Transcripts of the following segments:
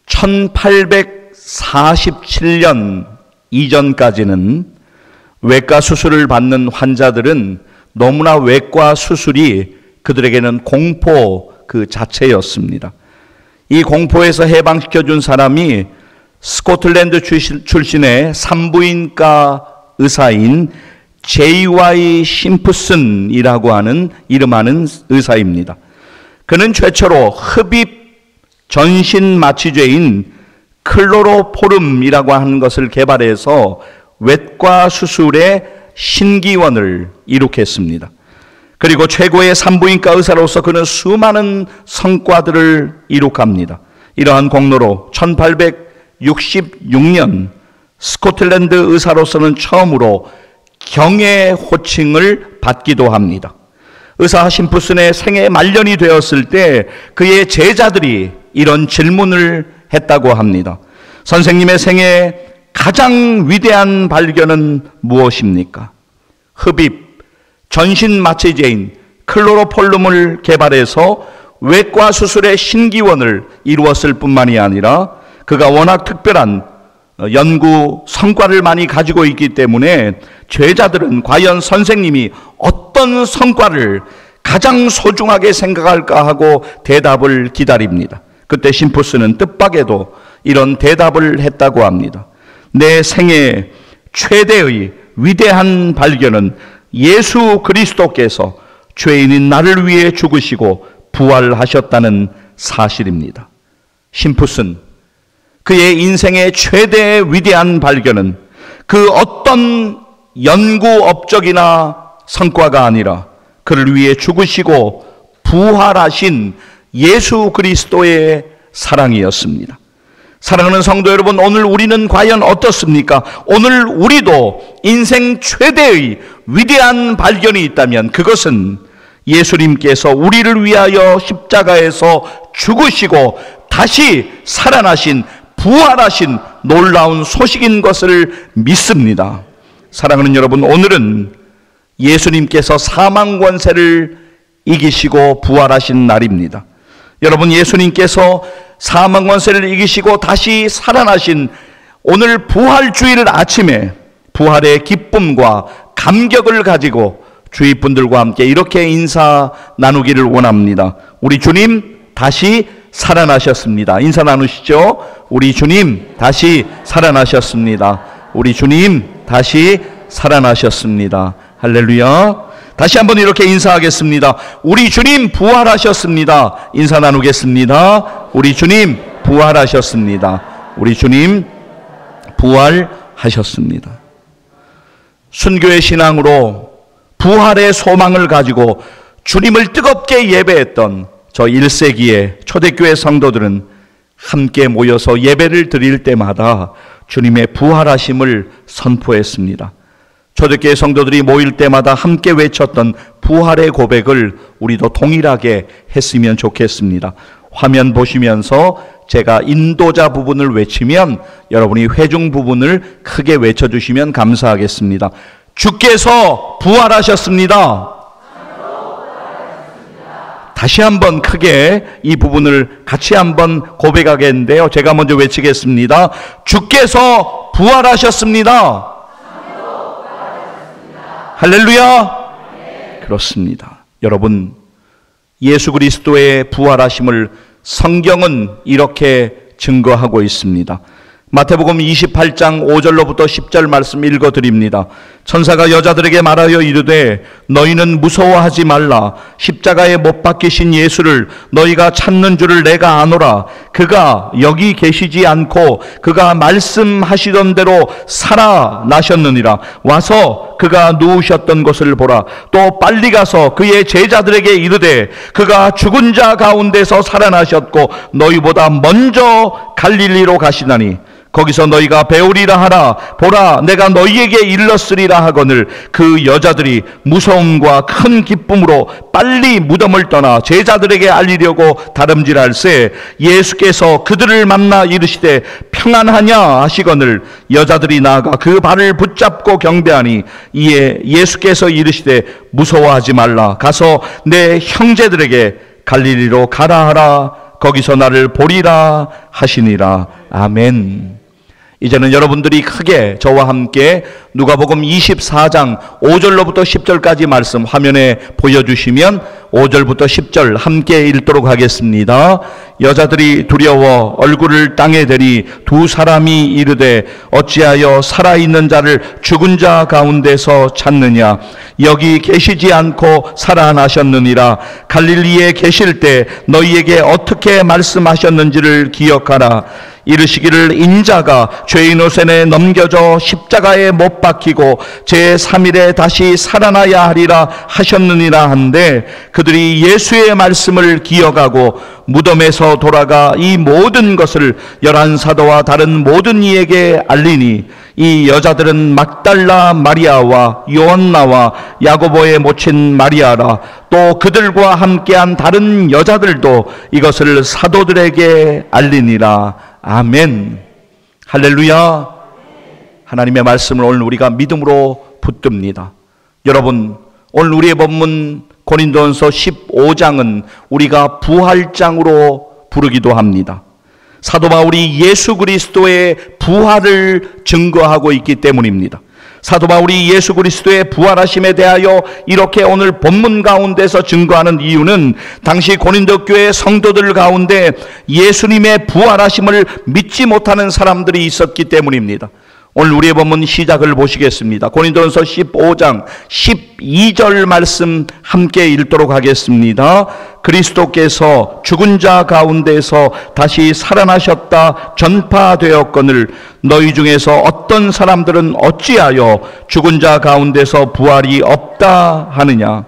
1847년 이전까지는 외과 수술을 받는 환자들은 너무나 외과 수술이 그들에게는 공포 그 자체였습니다. 이 공포에서 해방시켜준 사람이 스코틀랜드 출신의 산부인과 의사인 J.Y. 심프슨이라고 하는 이름하는 의사입니다. 그는 최초로 흡입 전신 마취제인 클로로포름이라고 하는 것을 개발해서 외과 수술의 신기원을 이룩했습니다. 그리고 최고의 산부인과 의사로서 그는 수많은 성과들을 이룩합니다. 이러한 공로로 1866년 스코틀랜드 의사로서는 처음으로 경의 호칭을 받기도 합니다. 의사 심프슨의 생애 말년이 되었을 때 그의 제자들이 이런 질문을 했다고 합니다. 선생님의 생애 가장 위대한 발견은 무엇입니까? 흡입 전신 마취제인 클로로폴름을 개발해서 외과 수술의 신기원을 이루었을 뿐만이 아니라 그가 워낙 특별한 연구 성과를 많이 가지고 있기 때문에 제자들은 과연 선생님이 어떤 성과를 가장 소중하게 생각할까 하고 대답을 기다립니다. 그때 심프스는 뜻밖에도 이런 대답을 했다고 합니다. 내 생애 최대의 위대한 발견은 예수 그리스도께서 죄인인 나를 위해 죽으시고 부활하셨다는 사실입니다. 심프슨, 그의 인생의 최대 위대한 발견은 그 어떤 연구 업적이나 성과가 아니라 그를 위해 죽으시고 부활하신 예수 그리스도의 사랑이었습니다. 사랑하는 성도 여러분, 오늘 우리는 과연 어떻습니까? 오늘 우리도 인생 최대의 위대한 발견이 있다면 그것은 예수님께서 우리를 위하여 십자가에서 죽으시고 다시 살아나신 부활하신 놀라운 소식인 것을 믿습니다. 사랑하는 여러분, 오늘은 예수님께서 사망 권세를 이기시고 부활하신 날입니다. 여러분, 예수님께서 사망 권세를 이기시고 다시 살아나신 오늘 부활주일 아침에 부활의 기쁨과 감격을 가지고 주위 분들과 함께 이렇게 인사 나누기를 원합니다. 우리 주님 다시 살아나셨습니다. 인사 나누시죠. 우리 주님 다시 살아나셨습니다. 우리 주님 다시 살아나셨습니다. 할렐루야. 다시 한번 이렇게 인사하겠습니다. 우리 주님 부활하셨습니다. 인사 나누겠습니다. 우리 주님 부활하셨습니다. 우리 주님 부활하셨습니다. 순교의 신앙으로 부활의 소망을 가지고 주님을 뜨겁게 예배했던 저 1세기의 초대교회 성도들은 함께 모여서 예배를 드릴 때마다 주님의 부활하심을 선포했습니다. 초대교회 성도들이 모일 때마다 함께 외쳤던 부활의 고백을 우리도 동일하게 했으면 좋겠습니다. 화면 보시면서 제가 인도자 부분을 외치면 여러분이 회중 부분을 크게 외쳐주시면 감사하겠습니다. 주께서 부활하셨습니다. 다시 한번 크게 이 부분을 같이 한번 고백하겠는데요. 제가 먼저 외치겠습니다. 주께서 부활하셨습니다. 할렐루야. 그렇습니다. 여러분, 예수 그리스도의 부활하심을 성경은 이렇게 증거하고 있습니다. 마태복음 28장 5절로부터 10절 말씀 읽어드립니다. 천사가 여자들에게 말하여 이르되 너희는 무서워하지 말라. 십자가에 못 박히신 예수를 너희가 찾는 줄을 내가 아노라. 그가 여기 계시지 않고 그가 말씀하시던 대로 살아나셨느니라. 와서 그가 누우셨던 것을 보라. 또 빨리 가서 그의 제자들에게 이르되 그가 죽은 자 가운데서 살아나셨고 너희보다 먼저 갈릴리로 가시나니 거기서 너희가 배우리라 하라. 보라, 내가 너희에게 일렀으리라 하거늘 그 여자들이 무서움과 큰 기쁨으로 빨리 무덤을 떠나 제자들에게 알리려고 다름질할새 예수께서 그들을 만나 이르시되 평안하냐 하시거늘 여자들이 나아가 그 발을 붙잡고 경배하니 이에 예수께서 이르시되 무서워하지 말라. 가서 내 형제들에게 갈릴리로 가라 하라 거기서 나를 보리라 하시니라. 아멘. 이제는 여러분들이 크게 저와 함께 누가복음 24장 5절로부터 10절까지 말씀 화면에 보여주시면 5절부터 10절 함께 읽도록 하겠습니다. 여자들이 두려워 얼굴을 땅에 대리 두 사람이 이르되 어찌하여 살아있는 자를 죽은 자 가운데서 찾느냐? 여기 계시지 않고 살아나셨느니라. 갈릴리에 계실 때 너희에게 어떻게 말씀하셨는지를 기억하라. 이르시기를 인자가 죄인 옷에 넘겨져 십자가에 못 박히고 제3일에 다시 살아나야 하리라 하셨느니라 한데, 그들이 예수의 말씀을 기억하고 무덤에서 돌아가 이 모든 것을 11사도와 다른 모든 이에게 알리니, 이 여자들은 막달라 마리아와 요한나와 야고보의 모친 마리아라. 또 그들과 함께한 다른 여자들도 이것을 사도들에게 알리니라. 아멘. 할렐루야. 하나님의 말씀을 오늘 우리가 믿음으로 붙듭니다. 여러분, 오늘 우리의 본문 고린도전서 15장은 우리가 부활장으로 부르기도 합니다. 사도 바울이 예수 그리스도의 부활을 증거하고 있기 때문입니다. 사도 바울이 예수 그리스도의 부활하심에 대하여 이렇게 오늘 본문 가운데서 증거하는 이유는 당시 고린도 교회 성도들 가운데 예수님의 부활하심을 믿지 못하는 사람들이 있었기 때문입니다. 오늘 우리의 본문 시작을 보시겠습니다. 고린도전서 15장 12절 말씀 함께 읽도록 하겠습니다. 그리스도께서 죽은 자 가운데서 다시 살아나셨다 전파되었거늘 너희 중에서 어떤 사람들은 어찌하여 죽은 자 가운데서 부활이 없다 하느냐?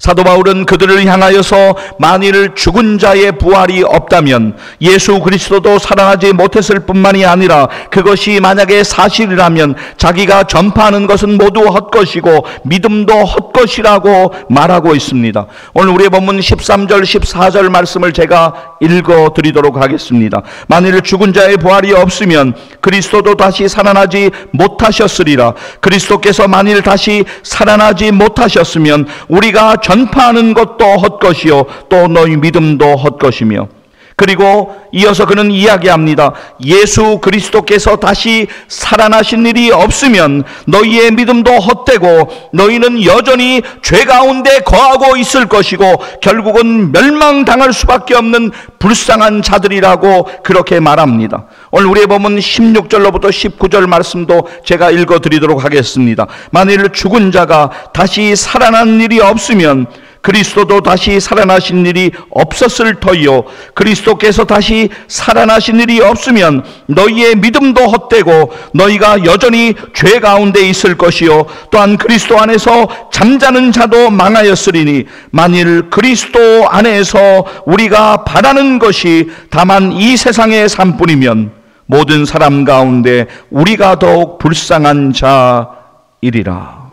사도 바울은 그들을 향하여서 만일 죽은 자의 부활이 없다면 예수 그리스도도 살아나지 못했을 뿐만이 아니라 그것이 만약에 사실이라면 자기가 전파하는 것은 모두 헛것이고 믿음도 헛것이라고 말하고 있습니다. 오늘 우리의 본문 13절 14절 말씀을 제가 읽어드리도록 하겠습니다. 만일 죽은 자의 부활이 없으면 그리스도도 다시 살아나지 못하셨으리라. 그리스도께서 만일 다시 살아나지 못하셨으면 우리가 전파하는 것도 헛것이요 또 너희 믿음도 헛것이며. 그리고 이어서 그는 이야기합니다. 예수 그리스도께서 다시 살아나신 일이 없으면 너희의 믿음도 헛되고 너희는 여전히 죄 가운데 거하고 있을 것이고 결국은 멸망당할 수밖에 없는 불쌍한 자들이라고 그렇게 말합니다. 오늘 우리의 본문 16절로부터 19절 말씀도 제가 읽어드리도록 하겠습니다. 만일 죽은 자가 다시 살아난 일이 없으면 그리스도도 다시 살아나신 일이 없었을 터이요 그리스도께서 다시 살아나신 일이 없으면 너희의 믿음도 헛되고 너희가 여전히 죄 가운데 있을 것이요 또한 그리스도 안에서 잠자는 자도 망하였으리니 만일 그리스도 안에서 우리가 바라는 것이 다만 이 세상의 삶뿐이면 모든 사람 가운데 우리가 더욱 불쌍한 자이리라.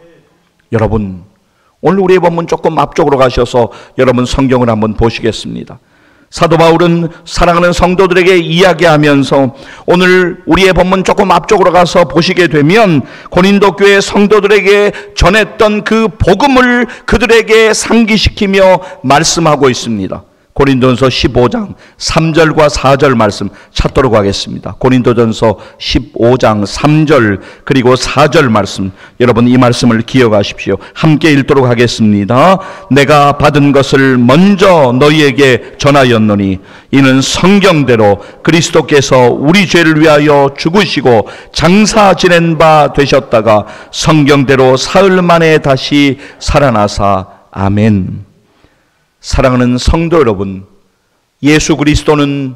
여러분, 오늘 우리의 본문 조금 앞쪽으로 가셔서 여러분 성경을 한번 보시겠습니다. 사도 바울은 사랑하는 성도들에게 이야기하면서 오늘 우리의 본문 조금 앞쪽으로 가서 보시게 되면 고린도 교회 성도들에게 전했던 그 복음을 그들에게 상기시키며 말씀하고 있습니다. 고린도전서 15장 3절과 4절 말씀 찾도록 하겠습니다. 고린도전서 15장 3절 그리고 4절 말씀, 여러분 이 말씀을 기억하십시오. 함께 읽도록 하겠습니다. 내가 받은 것을 먼저 너희에게 전하였노니 이는 성경대로 그리스도께서 우리 죄를 위하여 죽으시고 장사 지낸 바 되셨다가 성경대로 사흘 만에 다시 살아나사. 아멘. 사랑하는 성도 여러분, 예수 그리스도는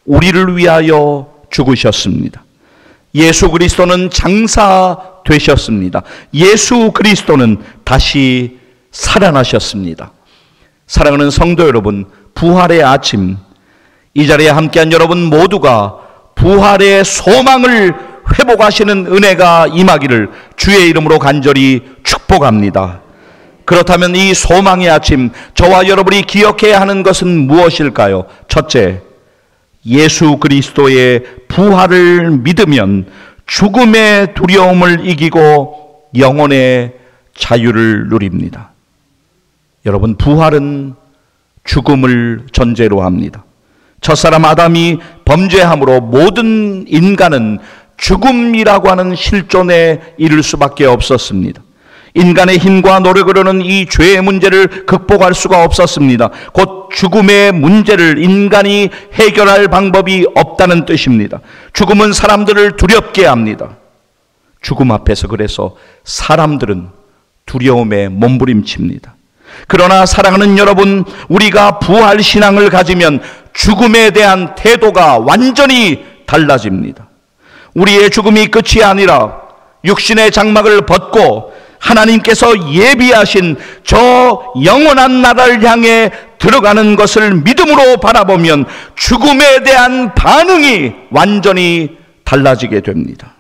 우리를 위하여 죽으셨습니다. 예수 그리스도는 장사되셨습니다. 예수 그리스도는 다시 살아나셨습니다. 사랑하는 성도 여러분, 부활의 아침, 이 자리에 함께한 여러분 모두가 부활의 소망을 회복하시는 은혜가 임하기를 주의 이름으로 간절히 축복합니다. 그렇다면 이 소망의 아침, 저와 여러분이 기억해야 하는 것은 무엇일까요? 첫째, 예수 그리스도의 부활을 믿으면 죽음의 두려움을 이기고 영혼의 자유를 누립니다. 여러분, 부활은 죽음을 전제로 합니다. 첫사람 아담이 범죄함으로 모든 인간은 죽음이라고 하는 실존에 이를 수밖에 없었습니다. 인간의 힘과 노력으로는 이 죄의 문제를 극복할 수가 없었습니다. 곧 죽음의 문제를 인간이 해결할 방법이 없다는 뜻입니다. 죽음은 사람들을 두렵게 합니다. 죽음 앞에서 그래서 사람들은 두려움에 몸부림칩니다. 그러나 사랑하는 여러분, 우리가 부활 신앙을 가지면 죽음에 대한 태도가 완전히 달라집니다. 우리의 죽음이 끝이 아니라 육신의 장막을 벗고 하나님께서 예비하신 저 영원한 나라를 향해 들어가는 것을 믿음으로 바라보면 죽음에 대한 반응이 완전히 달라지게 됩니다.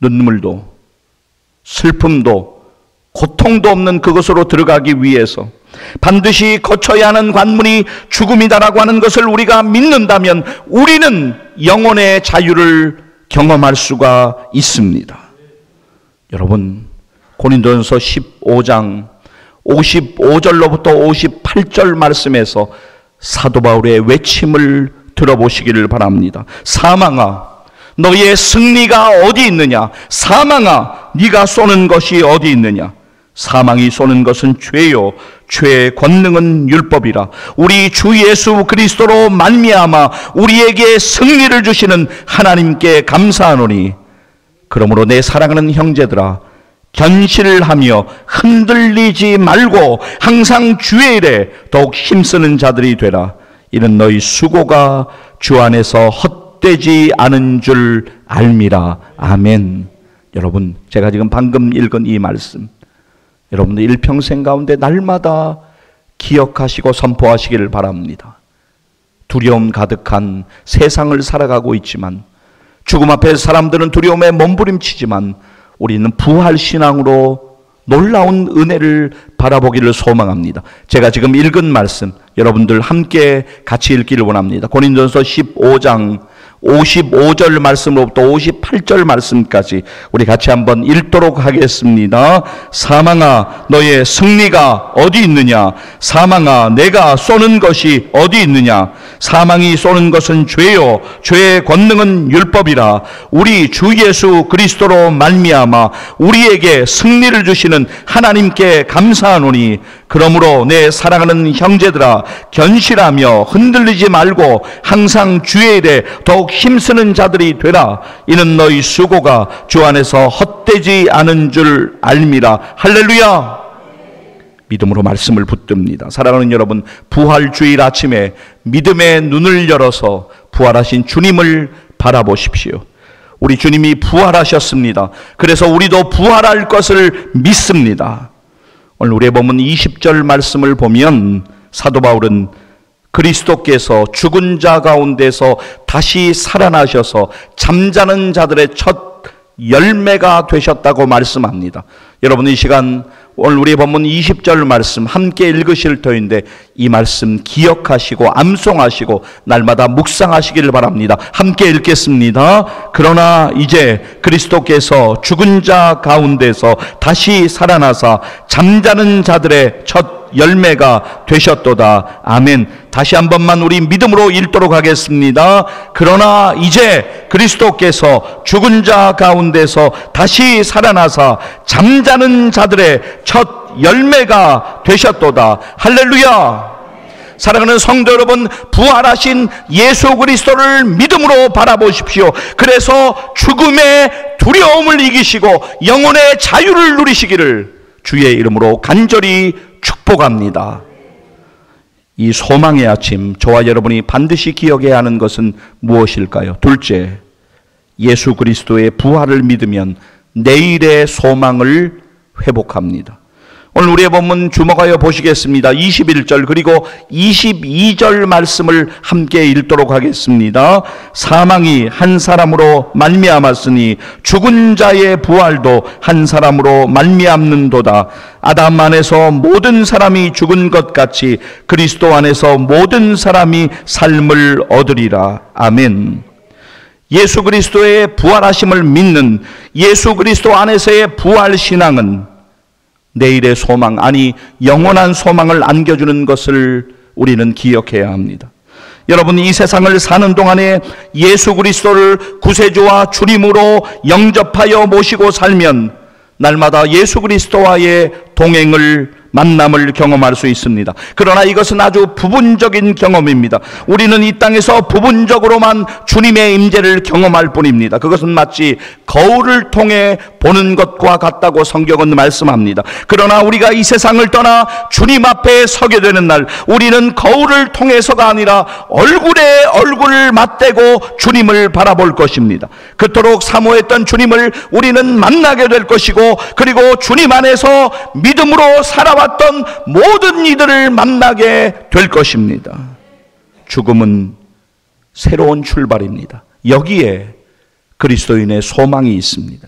눈물도 슬픔도 고통도 없는 그것으로 들어가기 위해서 반드시 거쳐야 하는 관문이 죽음이다라고 하는 것을 우리가 믿는다면 우리는 영혼의 자유를 경험할 수가 있습니다. 여러분, 고린도전서 15장 55절로부터 58절 말씀에서 사도 바울의 외침을 들어보시기를 바랍니다. 사망아, 너의 승리가 어디 있느냐? 사망아, 네가 쏘는 것이 어디 있느냐? 사망이 쏘는 것은 죄요, 죄의 권능은 율법이라. 우리 주 예수 그리스도로 말미암아 우리에게 승리를 주시는 하나님께 감사하노니, 그러므로 내 사랑하는 형제들아, 견실하며 흔들리지 말고 항상 주의 일에 더욱 힘쓰는 자들이 되라. 이는 너희 수고가 주 안에서 헛되지 않은 줄 알미라. 아멘. 여러분, 제가 지금 방금 읽은 이 말씀, 여러분들 일평생 가운데 날마다 기억하시고 선포하시기를 바랍니다. 두려움 가득한 세상을 살아가고 있지만, 죽음 앞에 사람들은 두려움에 몸부림치지만 우리는 부활신앙으로 놀라운 은혜를 바라보기를 소망합니다. 제가 지금 읽은 말씀 여러분들 함께 같이 읽기를 원합니다. 고린도전서 15장 55절 말씀으로부터 58절 말씀까지 우리 같이 한번 읽도록 하겠습니다. 사망아, 너의 승리가 어디 있느냐? 사망아, 내가 쏘는 것이 어디 있느냐? 사망이 쏘는 것은 죄요, 죄의 권능은 율법이라. 우리 주 예수 그리스도로 말미암아 우리에게 승리를 주시는 하나님께 감사하노니, 그러므로 내 사랑하는 형제들아, 견실하며 흔들리지 말고 항상 주의 일에 더욱 힘쓰는 자들이 되라. 이는 너희 수고가 주 안에서 헛되지 않은 줄 알미라. 할렐루야. 믿음으로 말씀을 붙듭니다. 사랑하는 여러분, 부활주일 아침에 믿음의 눈을 열어서 부활하신 주님을 바라보십시오. 우리 주님이 부활하셨습니다. 그래서 우리도 부활할 것을 믿습니다. 오늘 우리의 본문 20절 말씀을 보면 사도 바울은 그리스도께서 죽은 자 가운데서 다시 살아나셔서 잠자는 자들의 첫 열매가 되셨다고 말씀합니다. 여러분, 이 시간 오늘 우리의 본문 20절 말씀 함께 읽으실 터인데 이 말씀 기억하시고 암송하시고 날마다 묵상하시기를 바랍니다. 함께 읽겠습니다. 그러나 이제 그리스도께서 죽은 자 가운데서 다시 살아나사 잠자는 자들의 첫 열매가 되셨도다. 아멘. 다시 한 번만 우리 믿음으로 읽도록 하겠습니다. 그러나 이제 그리스도께서 죽은 자 가운데서 다시 살아나사 잠자는 자들의 첫 열매가 되셨도다. 할렐루야. 사랑하는 성도 여러분, 부활하신 예수 그리스도를 믿음으로 바라보십시오. 그래서 죽음의 두려움을 이기시고 영혼의 자유를 누리시기를 주의 이름으로 간절히 축복합니다. 이 소망의 아침, 저와 여러분이 반드시 기억해야 하는 것은 무엇일까요? 둘째, 예수 그리스도의 부활을 믿으면 내일의 소망을 회복합니다. 오늘 우리의 본문 주목하여 보시겠습니다. 21절 그리고 22절 말씀을 함께 읽도록 하겠습니다. 사망이 한 사람으로 말미암았으니 죽은 자의 부활도 한 사람으로 말미암는도다. 아담 안에서 모든 사람이 죽은 것 같이 그리스도 안에서 모든 사람이 삶을 얻으리라. 아멘. 예수 그리스도의 부활하심을 믿는 예수 그리스도 안에서의 부활 신앙은 내일의 소망, 아니 영원한 소망을 안겨주는 것을 우리는 기억해야 합니다. 여러분, 이 세상을 사는 동안에 예수 그리스도를 구세주와 주님으로 영접하여 모시고 살면 날마다 예수 그리스도와의 동행을, 만남을 경험할 수 있습니다. 그러나 이것은 아주 부분적인 경험입니다. 우리는 이 땅에서 부분적으로만 주님의 임재를 경험할 뿐입니다. 그것은 마치 거울을 통해 보는 것과 같다고 성경은 말씀합니다. 그러나 우리가 이 세상을 떠나 주님 앞에 서게 되는 날, 우리는 거울을 통해서가 아니라 얼굴에 얼굴을 맞대고 주님을 바라볼 것입니다. 그토록 사모했던 주님을 우리는 만나게 될 것이고, 그리고 주님 안에서 믿음으로 살아왔던 모든 이들을 만나게 될 것입니다. 죽음은 새로운 출발입니다. 여기에 그리스도인의 소망이 있습니다.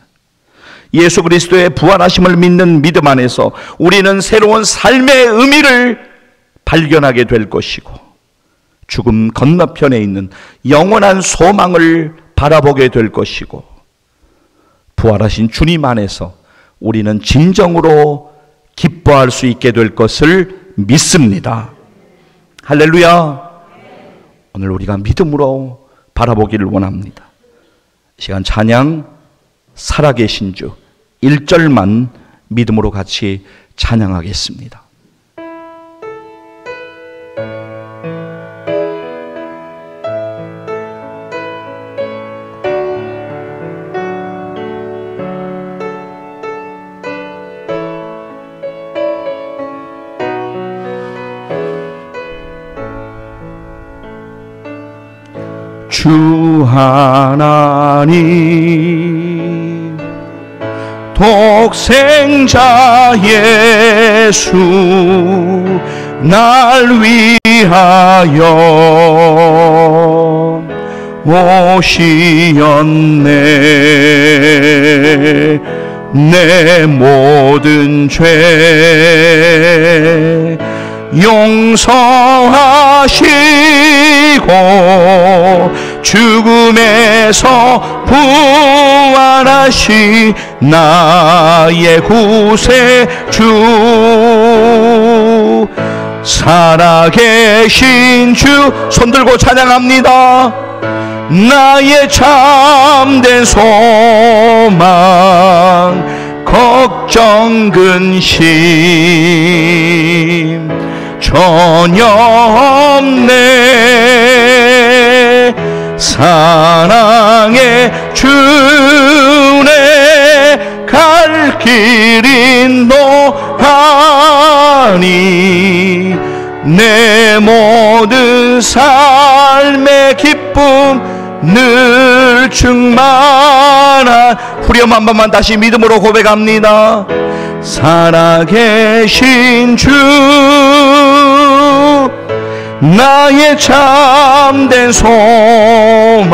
예수 그리스도의 부활하심을 믿는 믿음 안에서 우리는 새로운 삶의 의미를 발견하게 될 것이고, 죽음 건너편에 있는 영원한 소망을 바라보게 될 것이고, 부활하신 주님 안에서 우리는 진정으로 기뻐할 수 있게 될 것을 믿습니다. 할렐루야. 오늘 우리가 믿음으로 바라보기를 원합니다. 시간 찬양 살아계신 주 1절만 믿음으로 같이 찬양하겠습니다. 주 하나님 독생자 예수 날 위하여 오시었네. 내 모든 죄 용서하시고 죽음에서 부활하신 나의 구세주, 살아계신 주 손들고 찬양합니다. 나의 참된 소망 걱정 근심 전혀 없네. 사랑의 주네 갈 길 인도하니 내 모든 삶의 기쁨 늘 충만한. 후렴 한 번만 다시 믿음으로 고백합니다. 살아계신 주 나의 참된 소망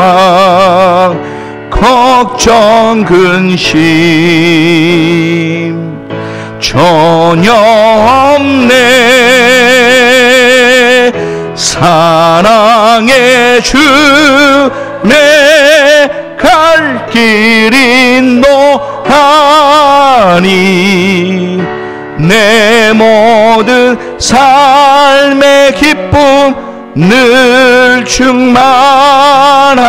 걱정 근심 전혀 없네. 사랑의 주 내 갈 길 인도하니 내 모든 삶의 기쁨 늘 충만한.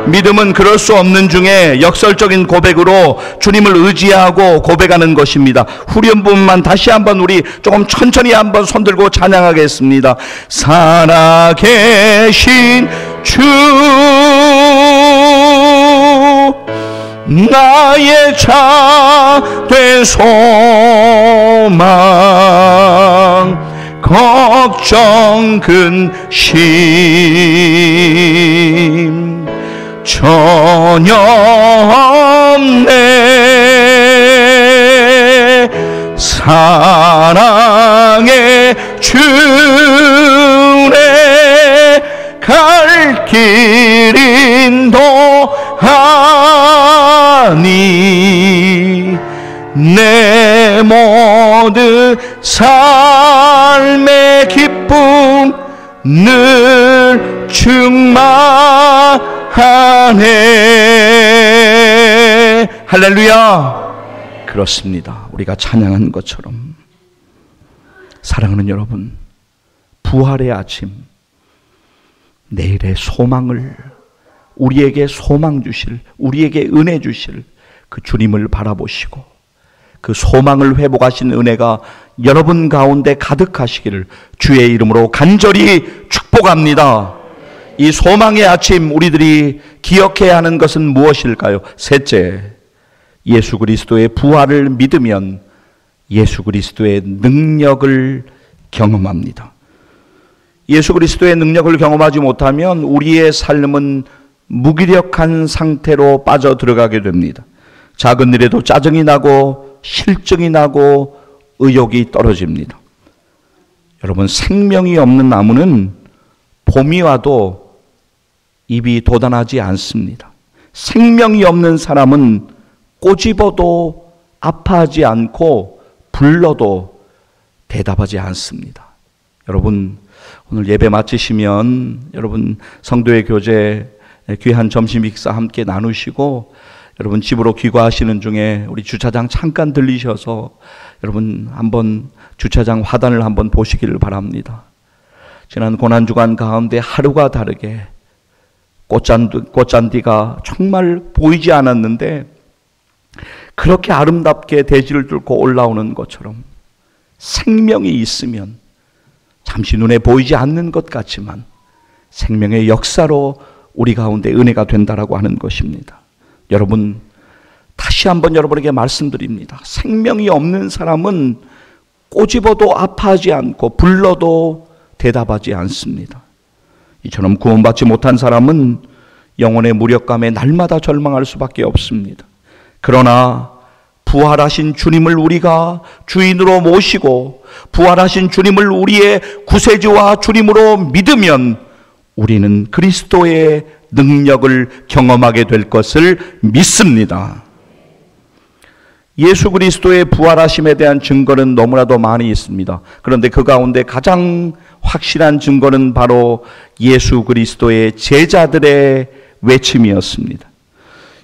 믿음은 그럴 수 없는 중에 역설적인 고백으로 주님을 의지하고 고백하는 것입니다. 후렴 부분만 다시 한번 우리 조금 천천히 한번 손들고 찬양하겠습니다. 살아계신 주 나의 참된 소망 걱정 근심 전혀 없네. 사랑의 주네 갈 길 인도하니 내 모든 삶의 기쁨 늘 충만하네. 할렐루야. 그렇습니다. 우리가 찬양한 것처럼 사랑하는 여러분, 부활의 아침, 내일의 소망을, 우리에게 소망 주실, 우리에게 은혜 주실 그 주님을 바라보시고 그 소망을 회복하신 은혜가 여러분 가운데 가득하시기를 주의 이름으로 간절히 축복합니다. 이 소망의 아침 우리들이 기억해야 하는 것은 무엇일까요? 셋째, 예수 그리스도의 부활을 믿으면 예수 그리스도의 능력을 경험합니다. 예수 그리스도의 능력을 경험하지 못하면 우리의 삶은 무기력한 상태로 빠져들어가게 됩니다. 작은 일에도 짜증이 나고 실증이 나고 의욕이 떨어집니다. 여러분, 생명이 없는 나무는 봄이 와도 잎이 돋아나지 않습니다. 생명이 없는 사람은 꼬집어도 아파하지 않고 불러도 대답하지 않습니다. 여러분, 오늘 예배 마치시면 여러분 성도의 교제 귀한 점심 식사 함께 나누시고 여러분 집으로 귀가하시는 중에 우리 주차장 잠깐 들리셔서 여러분 한번 주차장 화단을 한번 보시기를 바랍니다. 지난 고난주간 가운데 하루가 다르게 꽃잔디가 정말 보이지 않았는데 그렇게 아름답게 대지를 뚫고 올라오는 것처럼 생명이 있으면 잠시 눈에 보이지 않는 것 같지만 생명의 역사로 우리 가운데 은혜가 된다라고 하는 것입니다. 여러분, 다시 한번 여러분에게 말씀드립니다. 생명이 없는 사람은 꼬집어도 아파하지 않고 불러도 대답하지 않습니다. 이처럼 구원받지 못한 사람은 영혼의 무력감에 날마다 절망할 수밖에 없습니다. 그러나 부활하신 주님을 우리가 주인으로 모시고 부활하신 주님을 우리의 구세주와 주님으로 믿으면 우리는 그리스도의 능력을 경험하게 될 것을 믿습니다. 예수 그리스도의 부활하심에 대한 증거는 너무나도 많이 있습니다. 그런데 그 가운데 가장 확실한 증거는 바로 예수 그리스도의 제자들의 외침이었습니다.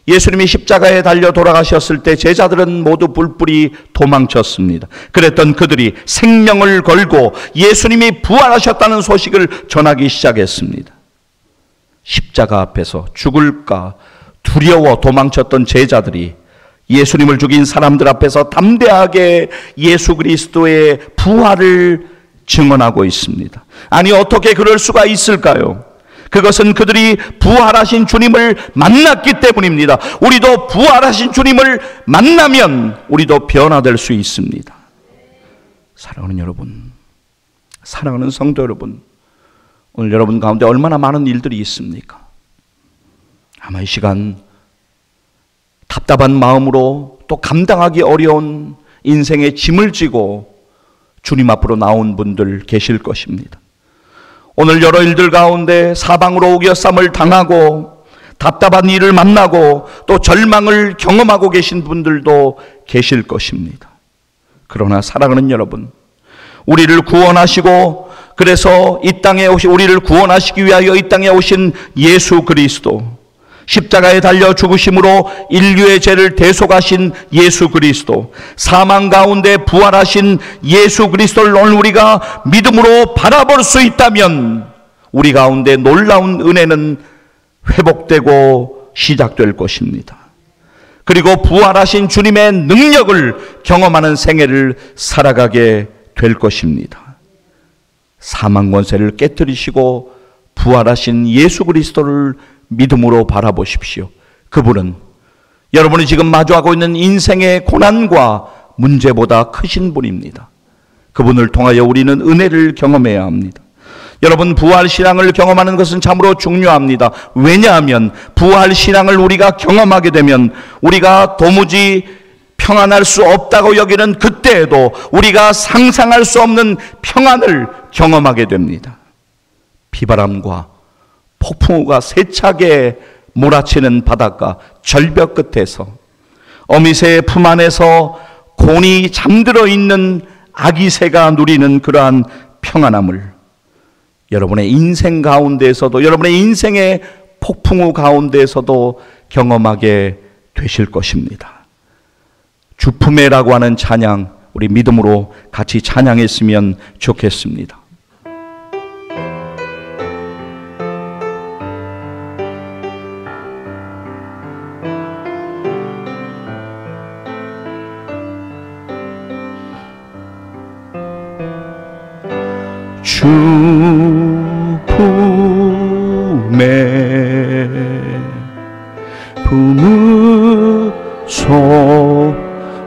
예수님이 십자가에 달려 돌아가셨을 때 제자들은 모두 뿔뿔이 도망쳤습니다. 그랬던 그들이 생명을 걸고 예수님이 부활하셨다는 소식을 전하기 시작했습니다. 십자가 앞에서 죽을까 두려워 도망쳤던 제자들이 예수님을 죽인 사람들 앞에서 담대하게 예수 그리스도의 부활을 증언하고 있습니다. 아니, 어떻게 그럴 수가 있을까요? 그것은 그들이 부활하신 주님을 만났기 때문입니다. 우리도 부활하신 주님을 만나면 우리도 변화될 수 있습니다. 사랑하는 여러분, 사랑하는 성도 여러분, 오늘 여러분 가운데 얼마나 많은 일들이 있습니까? 아마 이 시간 답답한 마음으로 또 감당하기 어려운 인생의 짐을 지고 주님 앞으로 나온 분들 계실 것입니다. 오늘 여러 일들 가운데 사방으로 우겨쌈을 당하고 답답한 일을 만나고 또 절망을 경험하고 계신 분들도 계실 것입니다. 그러나 사랑하는 여러분, 우리를 구원하시고 그래서 이 땅에 오신, 우리를 구원하시기 위하여 이 땅에 오신 예수 그리스도, 십자가에 달려 죽으심으로 인류의 죄를 대속하신 예수 그리스도, 사망 가운데 부활하신 예수 그리스도를 오늘 우리가 믿음으로 바라볼 수 있다면 우리 가운데 놀라운 은혜는 회복되고 시작될 것입니다. 그리고 부활하신 주님의 능력을 경험하는 생애를 살아가게 될 것입니다. 사망 권세를 깨뜨리시고 부활하신 예수 그리스도를 믿음으로 바라보십시오. 그분은 여러분이 지금 마주하고 있는 인생의 고난과 문제보다 크신 분입니다. 그분을 통하여 우리는 은혜를 경험해야 합니다. 여러분, 부활신앙을 경험하는 것은 참으로 중요합니다. 왜냐하면 부활신앙을 우리가 경험하게 되면 우리가 도무지 평안할 수 없다고 여기는 그때에도 우리가 상상할 수 없는 평안을 경험하게 됩니다. 비바람과 폭풍우가 세차게 몰아치는 바닷가 절벽 끝에서 어미새의 품 안에서 곤히 잠들어 있는 아기 새가 누리는 그러한 평안함을 여러분의 인생 가운데에서도, 여러분의 인생의 폭풍우 가운데에서도 경험하게 되실 것입니다. 주품에라고 하는 찬양, 우리 믿음으로 같이 찬양했으면 좋겠습니다. 품으소.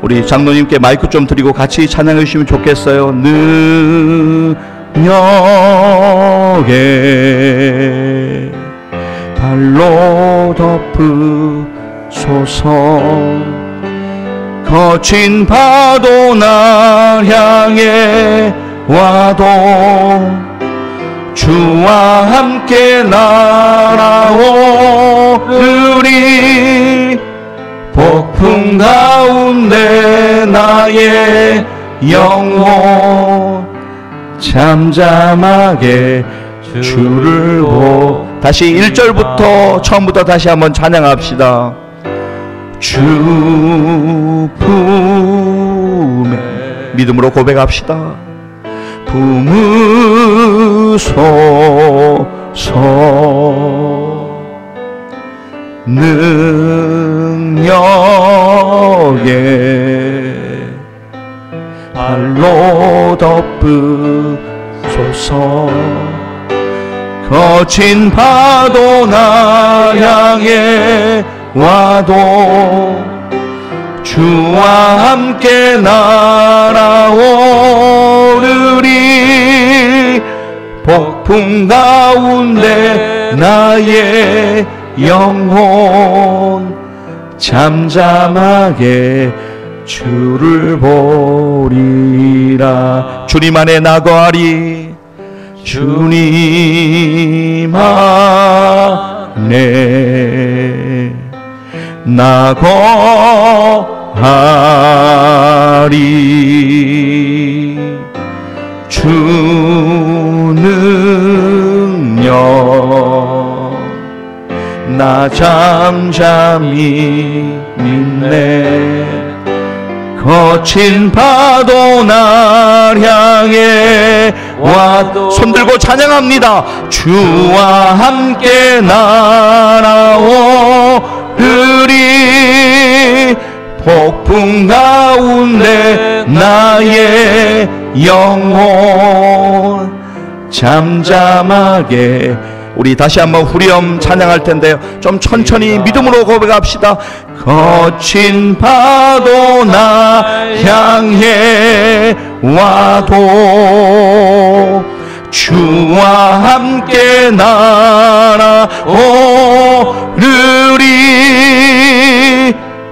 우리 장로님께 마이크 좀 드리고 같이 찬양해 주시면 좋겠어요. 능력에 발로 덮으소서. 거친 파도 날 향해 와도 주와 함께 날아오르리. 폭풍 가운데 나의 영혼 잠잠하게 주를 보. 다시 1절부터 처음부터 다시 한번 찬양합시다. 주 품에 믿음으로 고백합시다. 품으소서. 능력에 발로 덮으소서. 거친 파도 나 향해 와도 주와 함께 날아오르리. 폭풍 가운데 나의 영혼 잠잠하게 주를 보리라. 주님 안에 나거하리. 주님 안에 나거하리. 주 능력 나 잠잠히 믿네. 거친 파도 날 향해 와도 손들고 찬양합니다. 주와 함께 날아오르리. 폭풍 가운데 나의 영혼 잠잠하게. 우리 다시 한번 후렴 찬양할 텐데요, 좀 천천히 믿음으로 고백합시다. 거친 파도 나 향해 와도 주와 함께 날아오르리.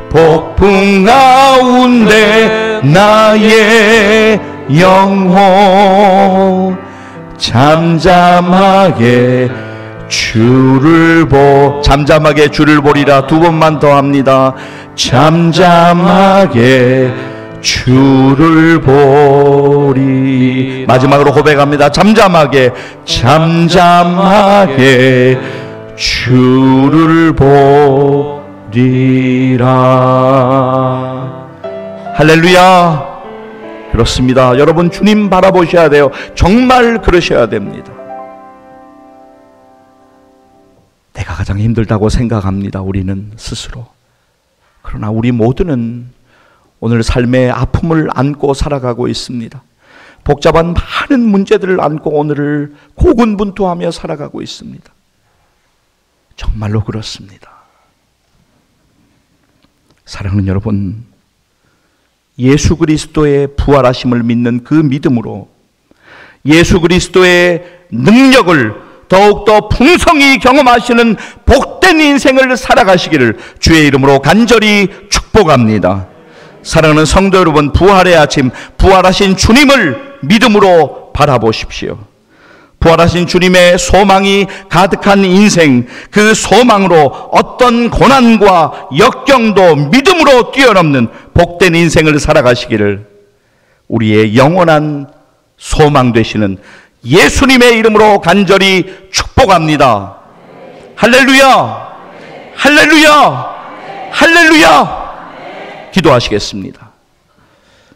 폭풍 가운데 나의 영혼 잠잠하게 주를 잠잠하게 주를 보리라. 두 번만 더 합니다. 잠잠하게 주를 보리. 마지막으로 고백합니다. 잠잠하게 주를 보리라. 할렐루야. 그렇습니다. 여러분, 주님 바라보셔야 돼요. 정말 그러셔야 됩니다. 내가 가장 힘들다고 생각합니다, 우리는 스스로. 그러나 우리 모두는 오늘 삶의 아픔을 안고 살아가고 있습니다. 복잡한 많은 문제들을 안고 오늘을 고군분투하며 살아가고 있습니다. 정말로 그렇습니다. 사랑하는 여러분, 예수 그리스도의 부활하심을 믿는 그 믿음으로 예수 그리스도의 능력을 더욱더 풍성히 경험하시는 복된 인생을 살아가시기를 주의 이름으로 간절히 축복합니다. 사랑하는 성도 여러분, 부활의 아침, 부활하신 주님을 믿음으로 바라보십시오. 부활하신 주님의 소망이 가득한 인생, 그 소망으로 어떤 고난과 역경도 믿음으로 뛰어넘는 복된 인생을 살아가시기를 우리의 영원한 소망 되시는 예수님의 이름으로 간절히 축복합니다. 할렐루야! 할렐루야! 할렐루야! 기도하시겠습니다.